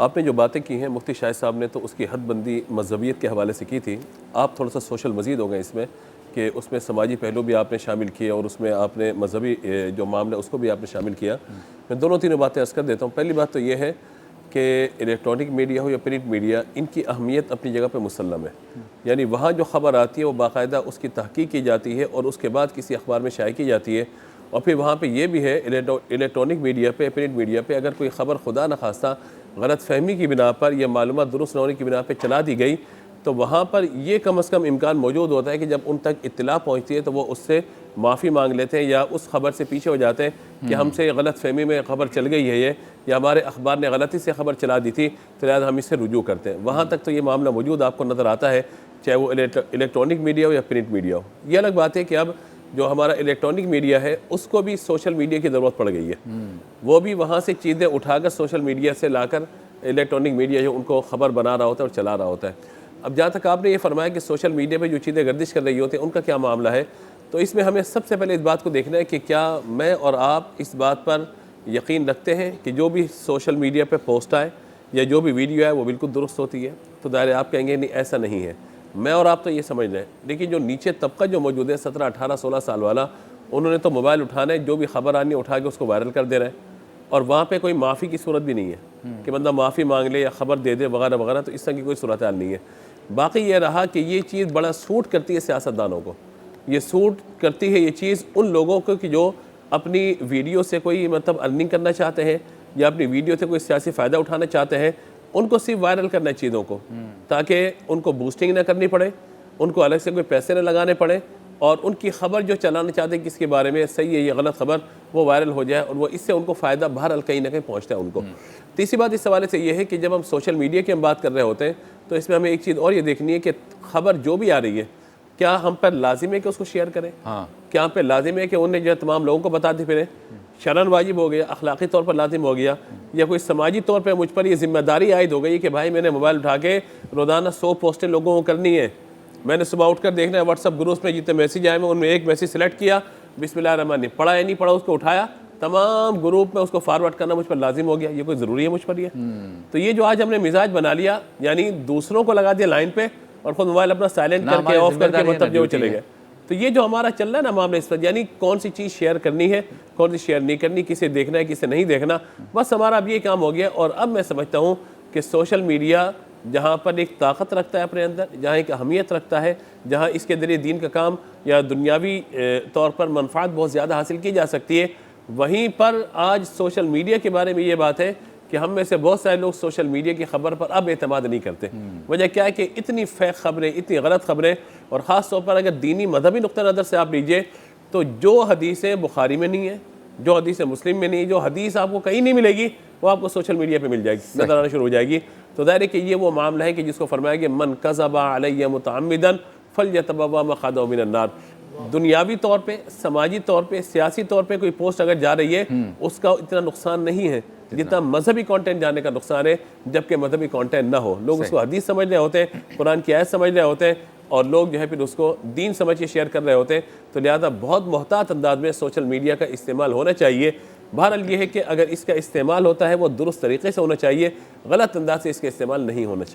आपने जो बातें की हैं मुफ्ती शाहिद साहब ने, तो उसकी हदबंदी मज़हबियत के हवाले से की थी। आप थोड़ा सा सोशल मज़ीद हो गए इसमें कि उसमें समाजी पहलू भी आपने शामिल किए और उसमें आपने मज़हबी जो मामला उसको भी आपने शामिल किया। मैं दोनों तीनों बातें अर्ज़ कर देता हूँ। पहली बात तो ये है कि इलेक्ट्रॉनिक मीडिया हो या प्रिंट मीडिया, इनकी अहमियत अपनी जगह पर मुसल्लम है। यानी वहाँ जो ख़बर आती है वो बाकायदा उसकी तहकीक की जाती है और उसके बाद किसी अखबार में शाया की जाती है। और फिर वहाँ पे ये भी है इलेक्ट्रॉनिक मीडिया पे, प्रिंट मीडिया पे, अगर कोई ख़बर खुदा न खास्ता गलत फ़हमी की बिना पर या मालूमात दुरुस्त न होने की बिना पर चला दी गई, तो वहाँ पर ये कम अज़ कम इम्कान मौजूद होता है कि जब उन तक इत्तला पहुँचती है तो वो उससे माफ़ी मांग लेते हैं या उस खबर से पीछे हो जाते हैं कि हमसे गलत फ़हमी में ख़बर चल गई है ये, या हमारे अखबार ने गलती से ख़बर चला दी थी, तो लिहाजा हम इससे रुजू करते हैं। वहाँ तक तो ये मामला मौजूद आपको नज़र आता है, चाहे वो इलेक्ट्रॉनिक मीडिया हो या प्रिंट मीडिया हो। ये अलग बात है कि अब जो हमारा इलेक्ट्रॉनिक मीडिया है उसको भी सोशल मीडिया की ज़रूरत पड़ गई है। वो भी वहाँ से चीज़ें उठाकर सोशल मीडिया से लाकर इलेक्ट्रॉनिक मीडिया जो उनको ख़बर बना रहा होता है और चला रहा होता है। अब जहाँ तक आपने ये फरमाया कि सोशल मीडिया पे जो चीज़ें गर्दिश कर रही होती हैं उनका क्या मामला है, तो इसमें हमें सबसे पहले इस बात को देखना है कि क्या मैं और आप इस बात पर यकीन रखते हैं कि जो भी सोशल मीडिया पे पोस्ट आए या जो भी वीडियो है वो बिल्कुल दुरुस्त होती है। तो दायरे आप कहेंगे नहीं ऐसा नहीं है, मैं और आप तो ये समझ रहे हैं, लेकिन जो नीचे तबका जो मौजूद है 17, 18, 16 साल वाला, उन्होंने तो मोबाइल उठाना है, जो भी खबर आनी है उठा के उसको वायरल कर दे रहे हैं और वहाँ पे कोई माफ़ी की सूरत भी नहीं है कि बंदा माफ़ी मांग ले या ख़बर दे दे वगैरह वगैरह, तो इस तरह की कोई सूरत हाल नहीं है। बाकी ये रहा कि ये चीज़ बड़ा सूट करती है सियासतदानों को, ये सूट करती है ये चीज़ उन लोगों को कि जो अपनी वीडियो से कोई मतलब अर्निंग करना चाहते हैं या अपनी वीडियो से कोई सियासी फ़ायदा उठाना चाहते हैं, उनको सिर्फ वायरल करना है चीज़ों को, ताकि उनको बूस्टिंग ना करनी पड़े, उनको अलग से कोई पैसे ना लगाने पड़े और उनकी ख़बर जो चलाना चाहते हैं किसके बारे में सही है या गलत खबर, वो वायरल हो जाए और वो इससे उनको फ़ायदा बहरहाल कहीं ना कहीं पहुँचता है उनको। तीसरी बात इस हवाले से ये है कि जब हम सोशल मीडिया की हम बात कर रहे होते हैं तो इसमें हमें एक चीज़ और ये देखनी है कि ख़बर जो भी आ रही है क्या हम पर लाजिम है कि उसको शेयर करें, क्या हम पर लाजिम है कि उन्हें जो तमाम लोगों को बताते फिरें, शरन वाजिब हो गया, अखलाकी तौर पर लाजिम हो गया, या कोई समाजी तौर पर मुझ पर ये जिम्मेदारी आयद हो गई कि भाई मैंने मोबाइल उठा के रोज़ाना 100 पोस्टें लोगों को करनी है, मैंने सुबह उठकर देखना है व्हाट्सअप ग्रुप्स में जितने मैसेज आए मैं उनमें एक मैसेज सेलेक्ट किया, बिस्मिल्लाहिर्रहमानिर्रहीम, पढ़ा या नहीं पढ़ा उसको उठाया, तमाम ग्रुप में उसको फॉरवर्ड करना मुझ पर लाजिम हो गया, ये कोई ज़रूरी है मुझ पर ये? तो ये जो आज हमने मिजाज बना लिया, यानी दूसरों को लगा दिया लाइन पे और खुद मोबाइल अपना साइलेंट करके ऑफ करके मतलब जो चले गए, तो ये जो हमारा चल रहा है ना मामला इस पर, यानी कौन सी चीज़ शेयर करनी है, कौन सी शेयर नहीं करनी, किसे देखना है किसे नहीं देखना, बस हमारा अब ये काम हो गया। और अब मैं समझता हूँ कि सोशल मीडिया जहाँ पर एक ताकत रखता है अपने अंदर, जहाँ एक अहमियत रखता है, जहाँ इसके ज़रिए दीन का काम या दुनियावी तौर पर मनफ़ात बहुत ज़्यादा हासिल की जा सकती है, वहीं पर आज सोशल मीडिया के बारे में ये बात है कि हम में से बहुत सारे लोग सोशल मीडिया की ख़बर पर अब एतमाद नहीं करते। वजह क्या है कि इतनी फ़ेक ख़बरें, इतनी गलत ख़बरें, और ख़ास तौर पर अगर दीनी मजहबी नुक्ता नज़र से आप लीजिए तो जो हदीसें बुखारी में नहीं है, जो हदीसें मुस्लिम में नहीं है, जो हदीस आपको कहीं नहीं मिलेगी वो आपको सोशल मीडिया पर मिल जाएगी, नज़र आना शुरू हो जाएगी। तो ज़ाहिर है कि ये वो मामला है कि जिसको फरमाया कि मन कज़बा अलैया मुतअम्मिदन फलयतबव्वा मक़अदहु मिनन नार। दुनियावी तौर पे, समाजी तौर पे, सियासी तौर पे कोई पोस्ट अगर जा रही है उसका इतना नुकसान नहीं है जितना मजहबी कंटेंट जाने का नुकसान है, जबकि मजहबी कंटेंट ना हो। लोग उसको हदीस समझ रहे होते हैं, कुरान की आयत समझ रहे होते हैं और लोग जो है फिर उसको दीन समझ के शेयर कर रहे होते हैं। तो लिहाजा बहुत मोहतात अंदाज में सोशल मीडिया का इस्तेमाल होना चाहिए। बहरहाल ये है कि अगर इसका इस्तेमाल होता है वो दुरुस्त तरीके से होना चाहिए, गलत अंदाज से इसका इस्तेमाल नहीं होना चाहिए।